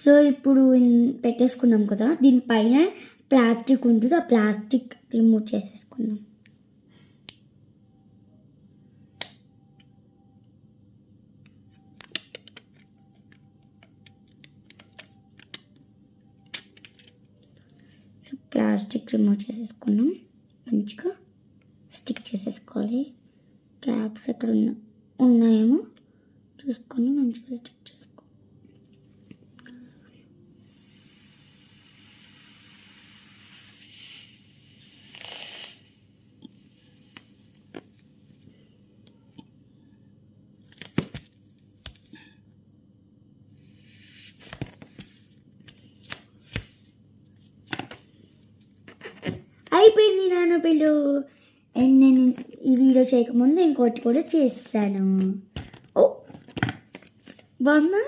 So ఇప్పుడు పెట్టేసుకున్నాం కదా, దీనిపైన ప్లాస్టిక్ ఉంటుంది, ఆ ప్లాస్టిక్ రిమూవ్ చేసేసుకున్నాం. సో ప్లాస్టిక్ రిమూవ్ చేసేసుకున్నాం, మంచిగా స్టిక్ చేసేసుకోవాలి. క్యాప్స్ ఎక్కడ ఉన్నాయేమో చూసుకొని మంచిగా స్టిక్ చేసుకో. అయిపోయింది నాన్న పిల్లు. అండ్ నేను ఈ వీడియో చేయకముందు ఇంకోటి కూడా చేశాను. ఓ బాగుందా?